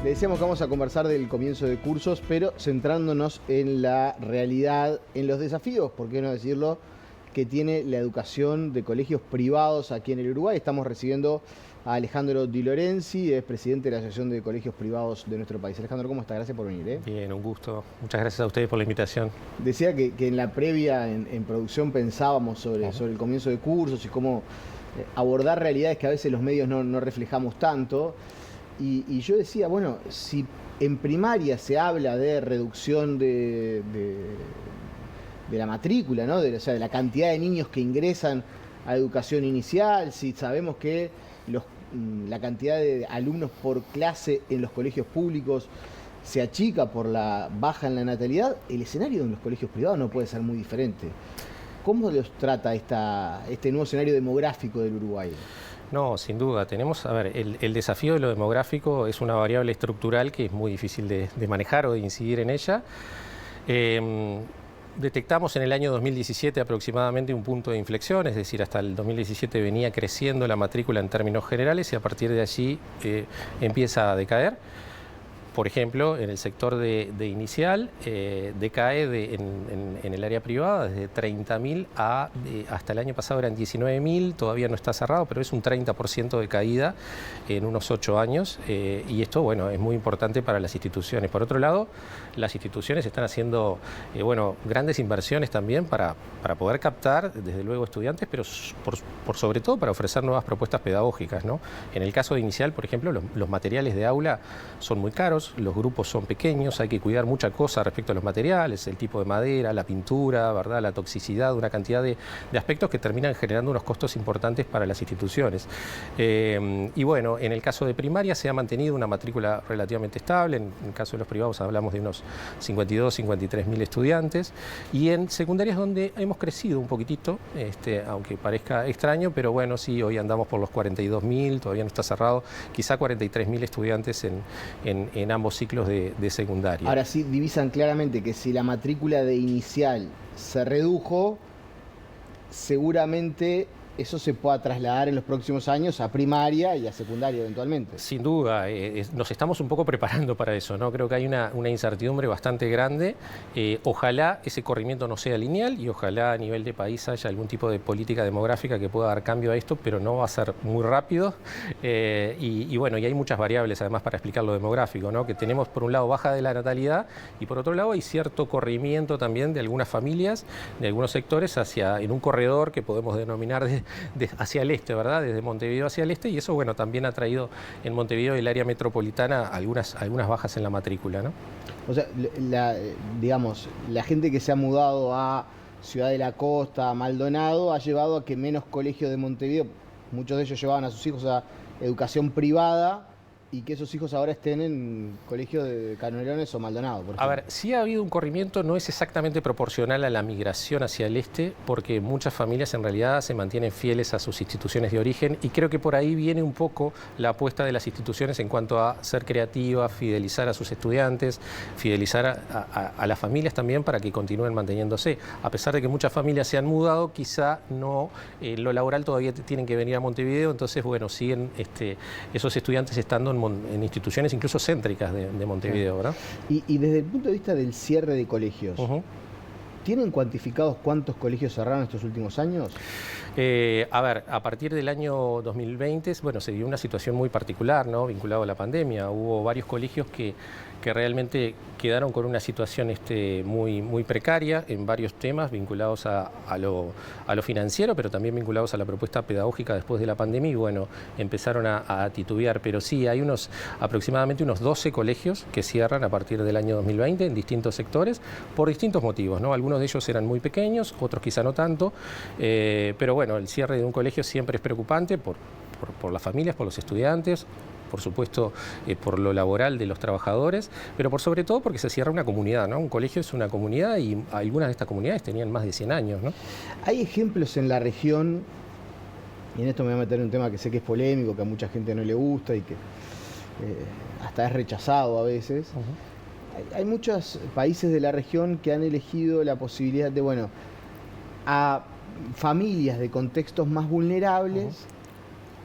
Le decíamos que vamos a conversar del comienzo de cursos, pero centrándonos en la realidad, en los desafíos, por qué no decirlo, que tiene la educación de colegios privados aquí en el Uruguay. Estamos recibiendo a Alejandro Di Lorenzi, es presidente de la Asociación de Colegios Privados de nuestro país. Alejandro, ¿cómo estás? Gracias por venir. Bien, un gusto. Muchas gracias a ustedes por la invitación. Decía que en la previa, en producción, pensábamos sobre el comienzo de cursos y cómo abordar realidades que a veces los medios no reflejamos tanto. Y yo decía, bueno, si en primaria se habla de reducción de la matrícula, ¿no? O sea, de la cantidad de niños que ingresan a educación inicial, si sabemos que la cantidad de alumnos por clase en los colegios públicos se achica por la baja en la natalidad, el escenario en los colegios privados no puede ser muy diferente. ¿Cómo los trata este nuevo escenario demográfico del Uruguay? No, sin duda. Tenemos, a ver, el desafío de lo demográfico es una variable estructural que es muy difícil de manejar o de incidir en ella. Detectamos en el año 2017 aproximadamente un punto de inflexión, es decir, hasta el 2017 venía creciendo la matrícula en términos generales y a partir de allí empieza a decaer. Por ejemplo, en el sector de inicial decae en el área privada desde 30.000 hasta el año pasado eran 19.000, todavía no está cerrado, pero es un 30% de caída en unos 8 años y esto, bueno, es muy importante para las instituciones. Por otro lado, las instituciones están haciendo, grandes inversiones también para poder captar, desde luego, estudiantes, pero por sobre todo para ofrecer nuevas propuestas pedagógicas, ¿no? En el caso de inicial, por ejemplo, los materiales de aula son muy caros, los grupos son pequeños, hay que cuidar mucha cosa respecto a los materiales, el tipo de madera, la pintura, ¿verdad?, la toxicidad, una cantidad de aspectos que terminan generando unos costos importantes para las instituciones. Y bueno, en el caso de primaria se ha mantenido una matrícula relativamente estable, en el caso de los privados hablamos de unos 52.000-53.000 estudiantes, y en secundaria es donde hemos crecido un poquitito, aunque parezca extraño, pero bueno, sí, hoy andamos por los 42.000, todavía no está cerrado, quizá 43.000 estudiantes en ambos ciclos de secundaria. Ahora sí divisan claramente que si la matrícula de inicial se redujo, seguramente eso se pueda trasladar en los próximos años a primaria y a secundaria eventualmente. Sin duda, nos estamos un poco preparando para eso, ¿no? Creo que hay una incertidumbre bastante grande. Ojalá ese corrimiento no sea lineal y ojalá a nivel de país haya algún tipo de política demográfica que pueda dar cambio a esto, pero no va a ser muy rápido. Y bueno, y hay muchas variables además para explicar lo demográfico, ¿no? Que tenemos por un lado baja de la natalidad y por otro lado hay cierto corrimiento también de algunas familias, de algunos sectores en un corredor que podemos denominar hacia el este, ¿verdad? Desde Montevideo hacia el este, y eso, bueno, también ha traído en Montevideo y el área metropolitana algunas bajas en la matrícula, ¿no? O sea, digamos, la gente que se ha mudado a Ciudad de la Costa, a Maldonado, ha llevado a que menos colegios de Montevideo, muchos de ellos llevaban a sus hijos a educación privada, y que esos hijos ahora estén en colegios de Canelones o Maldonado, por ejemplo. A ver, sí ha habido un corrimiento, no es exactamente proporcional a la migración hacia el este, porque muchas familias en realidad se mantienen fieles a sus instituciones de origen y creo que por ahí viene un poco la apuesta de las instituciones en cuanto a ser creativas, fidelizar a sus estudiantes, fidelizar a las familias también para que continúen manteniéndose. A pesar de que muchas familias se han mudado, quizá no, lo laboral todavía tienen que venir a Montevideo, entonces, bueno, siguen esos estudiantes estando en instituciones incluso céntricas de Montevideo, ¿verdad? Y desde el punto de vista del cierre de colegios, ¿tienen cuantificados cuántos colegios cerraron estos últimos años? A ver, a partir del año 2020, bueno, se dio una situación muy particular, ¿no?, vinculado a la pandemia. Hubo varios colegios que realmente quedaron con una situación muy precaria en varios temas vinculados a lo financiero, pero también vinculados a la propuesta pedagógica después de la pandemia y bueno, empezaron a titubear. Pero sí, hay aproximadamente unos 12 colegios que cierran a partir del año 2020 en distintos sectores por distintos motivos, ¿no? Algunos de ellos eran muy pequeños, otros quizá no tanto, pero bueno, el cierre de un colegio siempre es preocupante por las familias, por los estudiantes, por supuesto por lo laboral de los trabajadores, pero por sobre todo porque se cierra una comunidad, ¿no? Un colegio es una comunidad y algunas de estas comunidades tenían más de 100 años, ¿no? Hay ejemplos en la región, y en esto me voy a meter en un tema que sé que es polémico, que a mucha gente no le gusta y que hasta es rechazado a veces. Hay muchos países de la región que han elegido la posibilidad de, a familias de contextos más vulnerables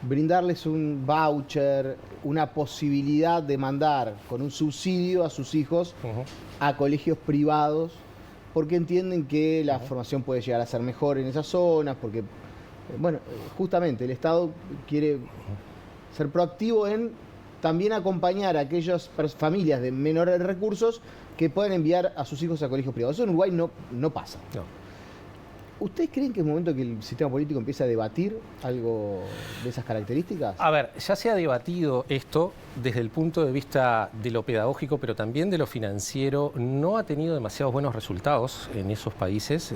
brindarles un voucher, una posibilidad de mandar con un subsidio a sus hijos a colegios privados, porque entienden que la formación puede llegar a ser mejor en esas zonas, porque, bueno, justamente el Estado quiere ser proactivo en también acompañar a aquellas familias de menores recursos que pueden enviar a sus hijos a colegios privados. Eso en Uruguay no pasa. No. ¿Ustedes creen que es momento que el sistema político empiece a debatir algo de esas características? A ver, ya se ha debatido esto desde el punto de vista de lo pedagógico, pero también de lo financiero. No ha tenido demasiados buenos resultados en esos países.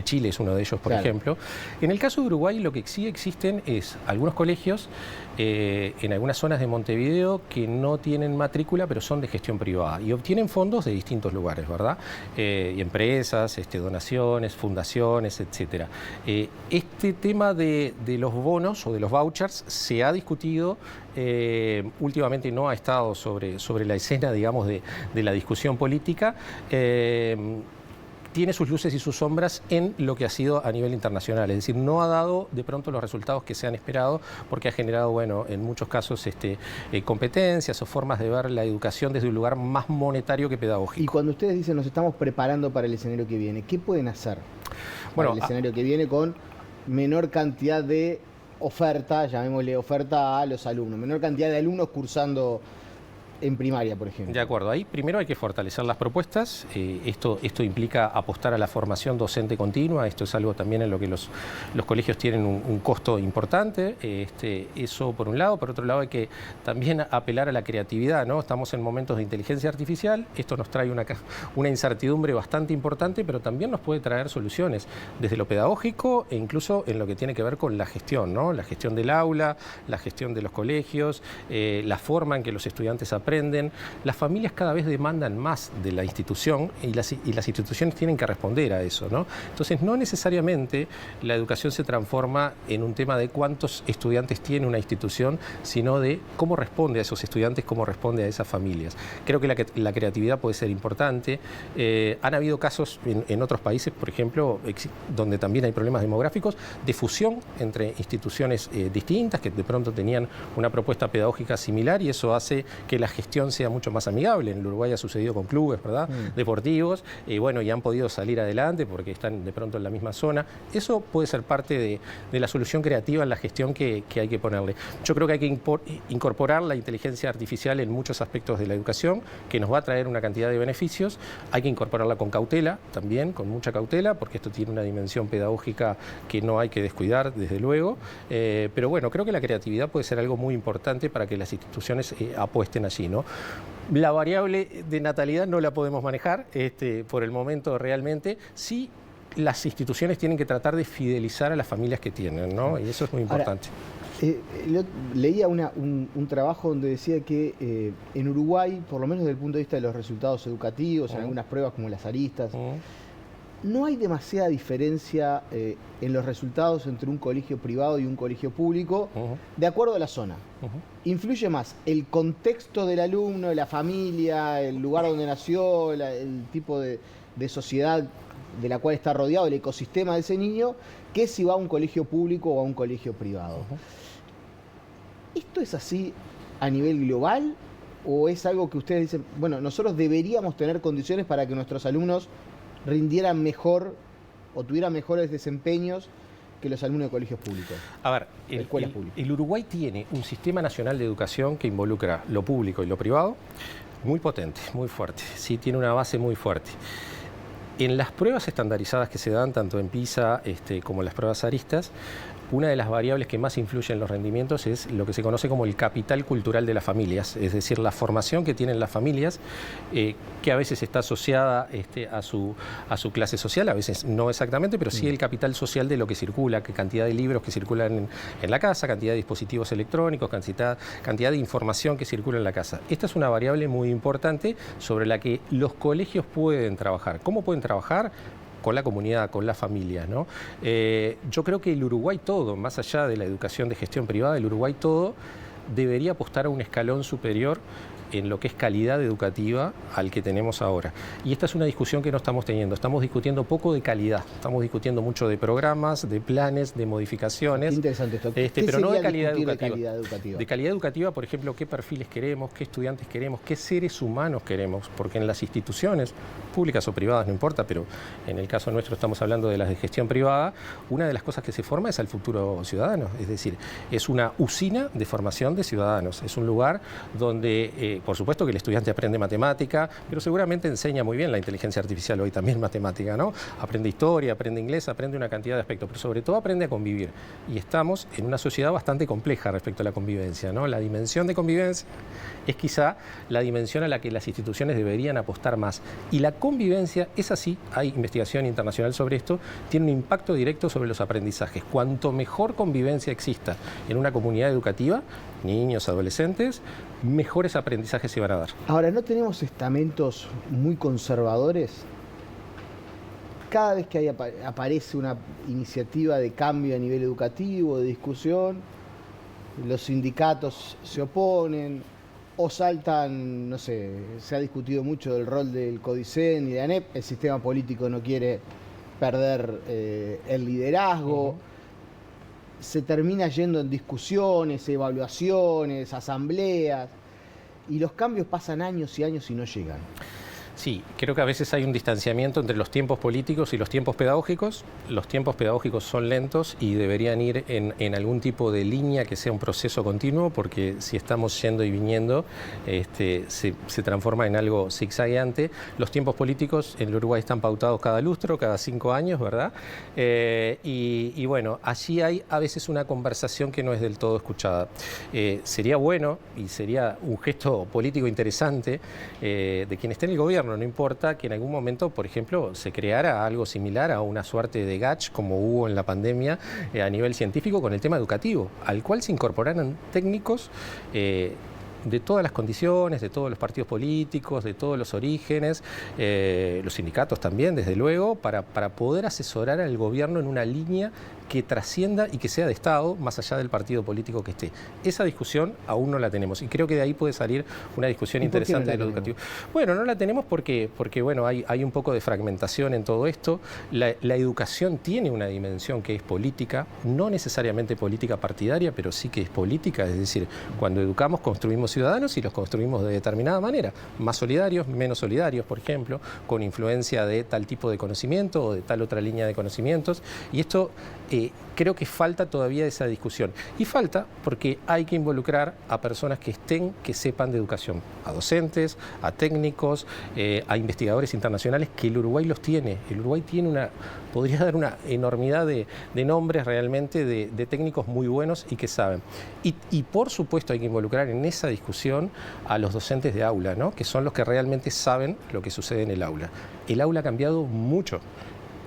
Chile es uno de ellos, por ejemplo. En el caso de Uruguay, lo que sí existen es algunos colegios en algunas zonas de Montevideo que no tienen matrícula, pero son de gestión privada y obtienen fondos de distintos lugares, ¿verdad? Y empresas, donaciones, fundaciones, etcétera. Este tema de los bonos o de los vouchers se ha discutido. Últimamente no ha estado sobre la escena, digamos, de la discusión política. Tiene sus luces y sus sombras en lo que ha sido a nivel internacional, es decir, no ha dado de pronto los resultados que se han esperado, porque ha generado, bueno, en muchos casos competencias o formas de ver la educación desde un lugar más monetario que pedagógico. Y cuando ustedes dicen nos estamos preparando para el escenario que viene, ¿qué pueden hacer para el escenario que viene con menor cantidad de oferta, llamémosle oferta a los alumnos, menor cantidad de alumnos cursando en primaria, por ejemplo? De acuerdo, ahí primero hay que fortalecer las propuestas. Esto implica apostar a la formación docente continua. Esto es algo también en lo que los colegios tienen un costo importante. Eso por un lado. Por otro lado hay que también apelar a la creatividad, ¿no? Estamos en momentos de inteligencia artificial. Esto nos trae una incertidumbre bastante importante, pero también nos puede traer soluciones desde lo pedagógico e incluso en lo que tiene que ver con la gestión, ¿no? La gestión del aula, la gestión de los colegios, la forma en que los estudiantes aprenden. Las familias cada vez demandan más de la institución y las instituciones tienen que responder a eso, ¿no? Entonces, no necesariamente la educación se transforma en un tema de cuántos estudiantes tiene una institución, sino de cómo responde a esos estudiantes, cómo responde a esas familias. Creo que la creatividad puede ser importante. Han habido casos en otros países, por ejemplo, donde también hay problemas demográficos, de fusión entre instituciones distintas que de pronto tenían una propuesta pedagógica similar, y eso hace que la gestión sea mucho más amigable. En el Uruguay ha sucedido con clubes, ¿verdad? Deportivos, y han podido salir adelante porque están de pronto en la misma zona. Eso puede ser parte de la solución creativa en la gestión que hay que ponerle. Yo creo que hay que incorporar la inteligencia artificial en muchos aspectos de la educación, que nos va a traer una cantidad de beneficios. Hay que incorporarla con cautela, también, con mucha cautela, porque esto tiene una dimensión pedagógica que no hay que descuidar, desde luego. Pero bueno, creo que la creatividad puede ser algo muy importante para que las instituciones apuesten allí, ¿no? La variable de natalidad no la podemos manejar por el momento realmente. Sí, las instituciones tienen que tratar de fidelizar a las familias que tienen, ¿no? Y eso es muy importante. Ahora, leía un trabajo donde decía que en Uruguay, por lo menos desde el punto de vista de los resultados educativos, en algunas pruebas como las aristas, no hay demasiada diferencia en los resultados entre un colegio privado y un colegio público, de acuerdo a la zona. Influye más el contexto del alumno, la familia, el lugar donde nació, el tipo de sociedad de la cual está rodeado, el ecosistema de ese niño, que si va a un colegio público o a un colegio privado. ¿Esto es así a nivel global o es algo que ustedes dicen, bueno, nosotros deberíamos tener condiciones para que nuestros alumnos rindieran mejor o tuvieran mejores desempeños que los alumnos de colegios públicos? A ver, el Uruguay tiene un sistema nacional de educación que involucra lo público y lo privado muy potente, muy fuerte. Sí, tiene una base muy fuerte. En las pruebas estandarizadas que se dan, tanto en PISA como en las pruebas aristas, una de las variables que más influye en los rendimientos es lo que se conoce como el capital cultural de las familias, es decir, la formación que tienen las familias, que a veces está asociada a su clase social, a veces no exactamente, pero sí el capital social de lo que circula, qué cantidad de libros que circulan en la casa, cantidad de dispositivos electrónicos, cantidad de información que circula en la casa. Esta es una variable muy importante sobre la que los colegios pueden trabajar. ¿Cómo pueden trabajar? Con la comunidad, con la familia, ¿no? Yo creo que el Uruguay todo, más allá de la educación de gestión privada, el Uruguay todo debería apostar a un escalón superior en lo que es calidad educativa al que tenemos ahora. Y esta es una discusión que no estamos teniendo. Estamos discutiendo poco de calidad. Estamos discutiendo mucho de programas, de planes, de modificaciones. Qué interesante esto. Pero no de calidad educativa. De calidad educativa. De calidad educativa, por ejemplo, qué perfiles queremos, qué estudiantes queremos, qué seres humanos queremos. Porque en las instituciones, públicas o privadas, no importa, pero en el caso nuestro estamos hablando de las de gestión privada, una de las cosas que se forma es al futuro ciudadano. Es decir, es una usina de formación de ciudadanos. Es un lugar donde, por supuesto que el estudiante aprende matemática, pero seguramente enseña muy bien la inteligencia artificial hoy también matemática, ¿no? Aprende historia, aprende inglés, aprende una cantidad de aspectos, pero sobre todo aprende a convivir. Y estamos en una sociedad bastante compleja respecto a la convivencia, ¿no? La dimensión de convivencia es quizá la dimensión a la que las instituciones deberían apostar más. Y la convivencia es así, hay investigación internacional sobre esto, tiene un impacto directo sobre los aprendizajes. Cuanto mejor convivencia exista en una comunidad educativa, niños, adolescentes, mejores aprendizajes se van a dar. Ahora, ¿no tenemos estamentos muy conservadores? Cada vez que aparece una iniciativa de cambio a nivel educativo, de discusión, los sindicatos se oponen o saltan, no sé, se ha discutido mucho del rol del CODICEN y de ANEP, el sistema político no quiere perder el liderazgo, se termina yendo en discusiones, evaluaciones, asambleas, y los cambios pasan años y años y no llegan. Sí, creo que a veces hay un distanciamiento entre los tiempos políticos y los tiempos pedagógicos. Los tiempos pedagógicos son lentos y deberían ir en algún tipo de línea que sea un proceso continuo, porque si estamos yendo y viniendo, se transforma en algo zigzagueante. Los tiempos políticos en el Uruguay están pautados cada lustro, cada 5 años, ¿verdad? Y bueno, allí hay a veces una conversación que no es del todo escuchada. Sería bueno y sería un gesto político interesante de quien esté en el gobierno. No importa que en algún momento, por ejemplo, se creara algo similar a una suerte de GACH como hubo en la pandemia a nivel científico con el tema educativo, al cual se incorporaran técnicos de todas las condiciones, de todos los partidos políticos, de todos los orígenes, los sindicatos también, desde luego, para poder asesorar al gobierno en una línea que trascienda y que sea de Estado, más allá del partido político que esté. Esa discusión aún no la tenemos y creo que de ahí puede salir una discusión interesante de lo educativo. Bueno, no la tenemos porque bueno, hay un poco de fragmentación en todo esto. La educación tiene una dimensión que es política, no necesariamente política partidaria, pero sí que es política, es decir, cuando educamos construimos ciudadanos y los construimos de determinada manera, más solidarios, menos solidarios, por ejemplo, con influencia de tal tipo de conocimiento o de tal otra línea de conocimientos, y esto creo que falta todavía esa discusión. Y falta porque hay que involucrar a personas que sepan de educación, a docentes, a técnicos, a investigadores internacionales, que el Uruguay los tiene. El Uruguay tiene podría dar una enormidad de nombres realmente de técnicos muy buenos y que saben. Y por supuesto hay que involucrar en esa discusión a los docentes de aula, ¿no? Que son los que realmente saben lo que sucede en el aula. El aula ha cambiado mucho.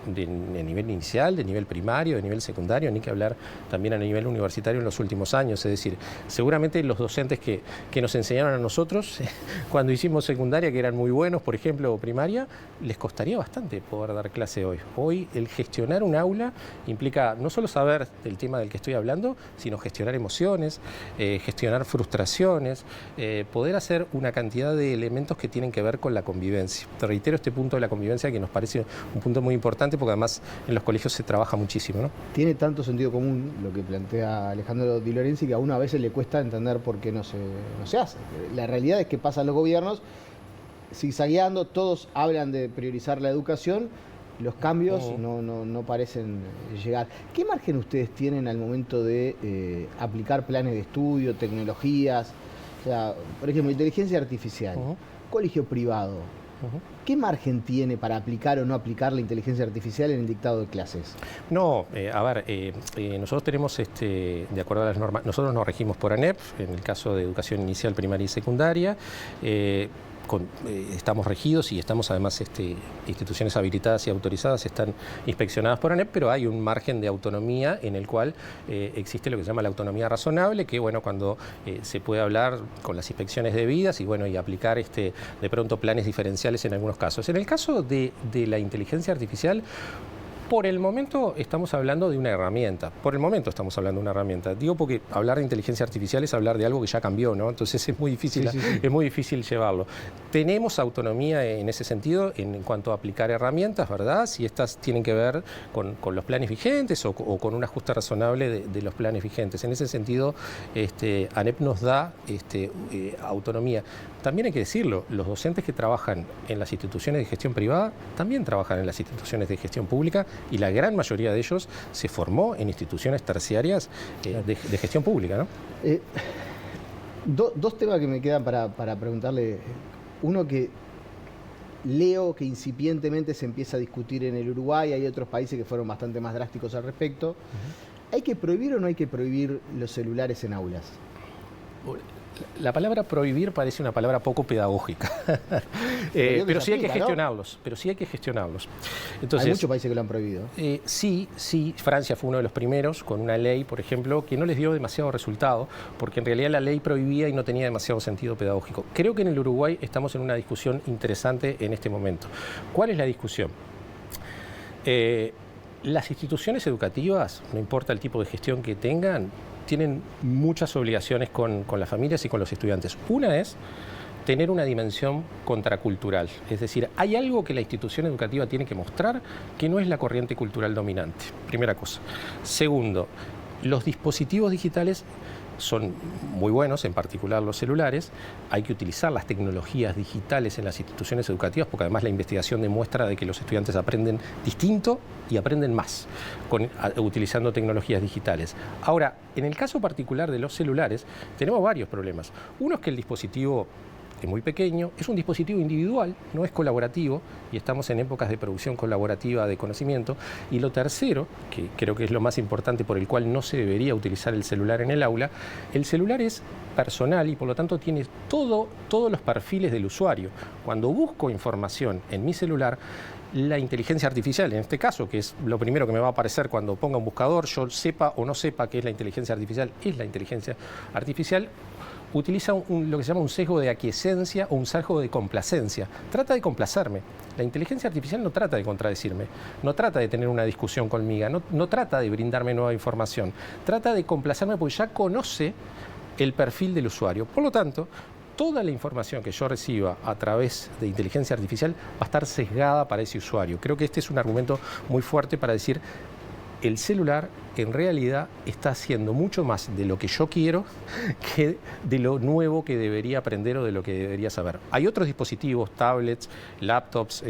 De nivel inicial, de nivel primario, de nivel secundario, ni que hablar también a nivel universitario en los últimos años. Es decir, seguramente los docentes que nos enseñaron a nosotros cuando hicimos secundaria, que eran muy buenos, por ejemplo, o primaria, les costaría bastante poder dar clase hoy. Hoy el gestionar un aula implica no solo saber del tema del que estoy hablando, sino gestionar emociones, gestionar frustraciones, poder hacer una cantidad de elementos que tienen que ver con la convivencia. Te reitero este punto de la convivencia que nos parece un punto muy importante, porque además en los colegios se trabaja muchísimo, ¿no? Tiene tanto sentido común lo que plantea Alejandro Di Lorenzi que a uno a veces le cuesta entender por qué no se hace. La realidad es que pasan los gobiernos zigzagueando, todos hablan de priorizar la educación, los cambios no parecen llegar. ¿Qué margen ustedes tienen al momento de aplicar planes de estudio, tecnologías? O sea, por ejemplo, inteligencia artificial, colegio privado. ¿Qué margen tiene para aplicar o no aplicar la inteligencia artificial en el dictado de clases? No, nosotros tenemos, de acuerdo a las normas, nosotros nos regimos por ANEP, en el caso de educación inicial, primaria y secundaria. Estamos regidos y estamos además instituciones habilitadas y autorizadas están inspeccionadas por ANEP, pero hay un margen de autonomía en el cual existe lo que se llama la autonomía razonable, que bueno, cuando se puede hablar con las inspecciones debidas y aplicar de pronto planes diferenciales en algunos casos. En el caso de la inteligencia artificial, Por el momento estamos hablando de una herramienta. Por el momento estamos hablando de una herramienta. Digo porque hablar de inteligencia artificial es hablar de algo que ya cambió, ¿no? Entonces es muy difícil, es muy difícil llevarlo. Tenemos autonomía en ese sentido en cuanto a aplicar herramientas, ¿verdad? Si estas tienen que ver con los planes vigentes o con un ajuste razonable de los planes vigentes. En ese sentido, ANEP nos da autonomía. También hay que decirlo, los docentes que trabajan en las instituciones de gestión privada también trabajan en las instituciones de gestión pública y la gran mayoría de ellos se formó en instituciones terciarias de gestión pública, ¿no? Dos temas que me quedan para preguntarle. Uno que leo que incipientemente se empieza a discutir en el Uruguay, hay otros países que fueron bastante más drásticos al respecto. ¿Hay que prohibir o no hay que prohibir los celulares en aulas? La palabra prohibir parece una palabra poco pedagógica, pero sí hay que gestionarlos, ¿no? Pero sí hay que gestionarlos. Entonces, hay muchos países que lo han prohibido. Sí, Francia fue uno de los primeros con una ley, por ejemplo, que no les dio demasiado resultado, porque en realidad la ley prohibía y no tenía demasiado sentido pedagógico. Creo que en el Uruguay estamos en una discusión interesante en este momento. ¿Cuál es la discusión? Las instituciones educativas, no importa el tipo de gestión que tengan, tienen muchas obligaciones con las familias y con los estudiantes. Una es tener una dimensión contracultural, es decir, hay algo que la institución educativa tiene que mostrar que no es la corriente cultural dominante, primera cosa. Segundo, los dispositivos digitales son muy buenos, en particular los celulares. Hay que utilizar las tecnologías digitales en las instituciones educativas porque además la investigación demuestra de que los estudiantes aprenden distinto y aprenden más utilizando tecnologías digitales. Ahora, en el caso particular de los celulares, tenemos varios problemas. Uno es que el dispositivo es muy pequeño, es un dispositivo individual, no es colaborativo, y estamos en épocas de producción colaborativa de conocimiento. Y lo tercero, que creo que es lo más importante por el cual no se debería utilizar el celular en el aula, el celular es personal y por lo tanto tiene todos los perfiles del usuario. Cuando busco información en mi celular, la inteligencia artificial, en este caso, que es lo primero que me va a aparecer cuando ponga un buscador, yo sepa o no sepa qué es la inteligencia artificial, es la inteligencia artificial, utiliza lo que se llama un sesgo de aquiescencia o un sesgo de complacencia. Trata de complacerme. La inteligencia artificial no trata de contradecirme, no trata de tener una discusión conmigo, no trata de brindarme nueva información, trata de complacerme porque ya conoce el perfil del usuario. Por lo tanto, toda la información que yo reciba a través de inteligencia artificial va a estar sesgada para ese usuario. Creo que este es un argumento muy fuerte para decir el celular en realidad está haciendo mucho más de lo que yo quiero que de lo nuevo que debería aprender o de lo que debería saber. Hay otros dispositivos, tablets, laptops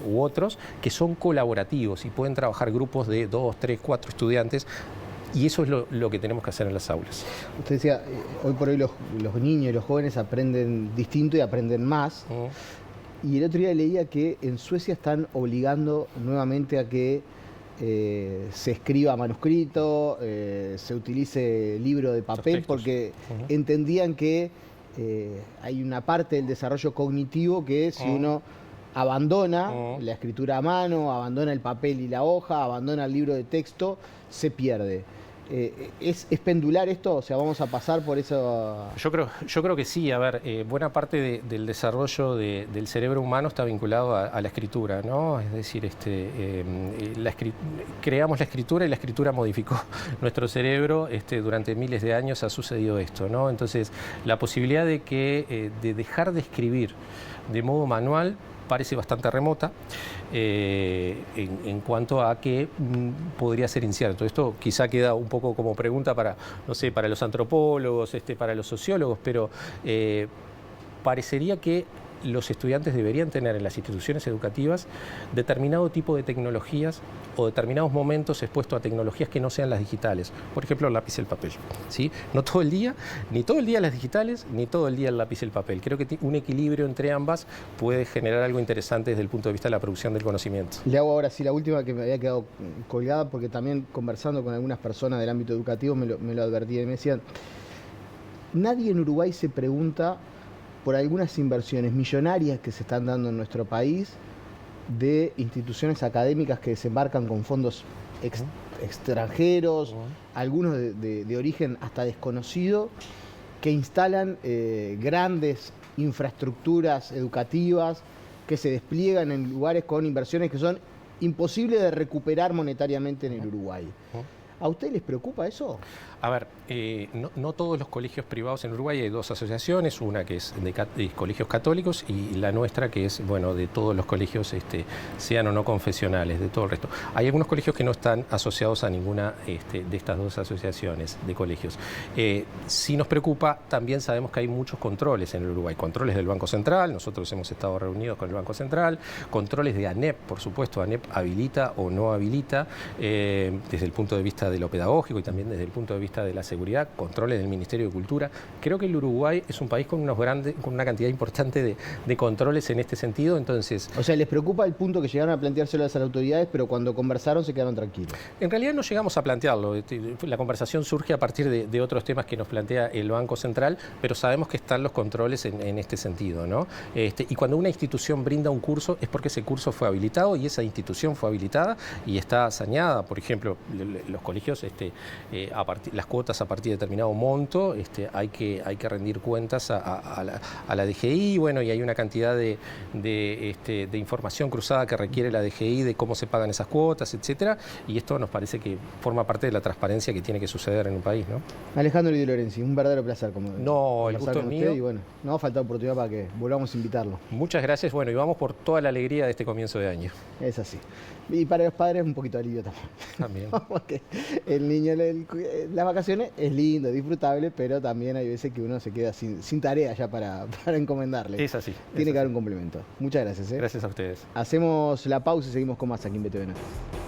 u otros que son colaborativos y pueden trabajar grupos de 2, 3, 4 estudiantes. Y eso es lo que tenemos que hacer en las aulas. Usted decía, hoy por hoy los niños y los jóvenes aprenden distinto y aprenden más. Y el otro día leía que en Suecia están obligando nuevamente a que se escriba manuscrito, se utilice libro de papel, porque entendían que hay una parte del desarrollo cognitivo que si uno abandona la escritura a mano, abandona el papel y la hoja, abandona el libro de texto, se pierde. ¿Es pendular esto? O sea, ¿vamos a pasar por eso? Yo creo que sí. A ver, buena parte del desarrollo del cerebro humano está vinculado a la escritura, ¿no? Es decir, creamos la escritura y la escritura modificó nuestro cerebro. Durante miles de años ha sucedido esto, ¿no? Entonces, la posibilidad de dejar de escribir de modo manual parece bastante remota en cuanto a que podría ser incierto. Esto quizá queda un poco como pregunta para, no sé, para los antropólogos, para los sociólogos, pero parecería que los estudiantes deberían tener en las instituciones educativas determinado tipo de tecnologías o determinados momentos expuestos a tecnologías que no sean las digitales. Por ejemplo, el lápiz y el papel, ¿sí? No todo el día, ni todo el día las digitales, ni todo el día el lápiz y el papel. Creo que un equilibrio entre ambas puede generar algo interesante desde el punto de vista de la producción del conocimiento. Le hago ahora sí la última que me había quedado colgada, porque también conversando con algunas personas del ámbito educativo me lo advertían y me decían, nadie en Uruguay se pregunta por algunas inversiones millonarias que se están dando en nuestro país de instituciones académicas que desembarcan con fondos extranjeros, algunos de origen hasta desconocido, que instalan grandes infraestructuras educativas, que se despliegan en lugares con inversiones que son imposible de recuperar monetariamente en el Uruguay. ¿A ustedes les preocupa eso? A ver, no todos los colegios privados en Uruguay, hay dos asociaciones, una que es de colegios católicos y la nuestra que es, bueno, de todos los colegios, sean o no confesionales, de todo el resto. Hay algunos colegios que no están asociados a ninguna de estas dos asociaciones de colegios. Si nos preocupa, también sabemos que hay muchos controles en el Uruguay, controles del Banco Central, nosotros hemos estado reunidos con el Banco Central, controles de ANEP, por supuesto, ANEP habilita o no habilita, desde el punto de vista de lo pedagógico y también desde el punto de vista de la seguridad, controles del Ministerio de Cultura. Creo que el Uruguay es un país con una cantidad importante de controles en este sentido, entonces... O sea, ¿les preocupa el punto que llegaron a planteárselo a las autoridades, pero cuando conversaron se quedaron tranquilos? En realidad no llegamos a plantearlo. La conversación surge a partir de otros temas que nos plantea el Banco Central, pero sabemos que están los controles en este sentido, ¿no? Y cuando una institución brinda un curso es porque ese curso fue habilitado y esa institución fue habilitada y está saneada. Por ejemplo, los colegios, las cuotas a partir de determinado monto, hay que rendir cuentas a la DGI, bueno, y hay una cantidad de información cruzada que requiere la DGI de cómo se pagan esas cuotas, etcétera, y esto nos parece que forma parte de la transparencia que tiene que suceder en un país, ¿no? Alejandro Di Lorenzi, un verdadero placer el gusto es mío. Y bueno, no falta oportunidad para que volvamos a invitarlo. Muchas gracias, bueno, y vamos por toda la alegría de este comienzo de año. Es así. Y para los padres un poquito de alivio también. Porque el niño, las vacaciones es lindo, disfrutable, pero también hay veces que uno se queda sin tarea ya para encomendarle. Es así. Tiene que haber un complemento. Muchas gracias. Gracias a ustedes. Hacemos la pausa y seguimos con más aquí en BTV.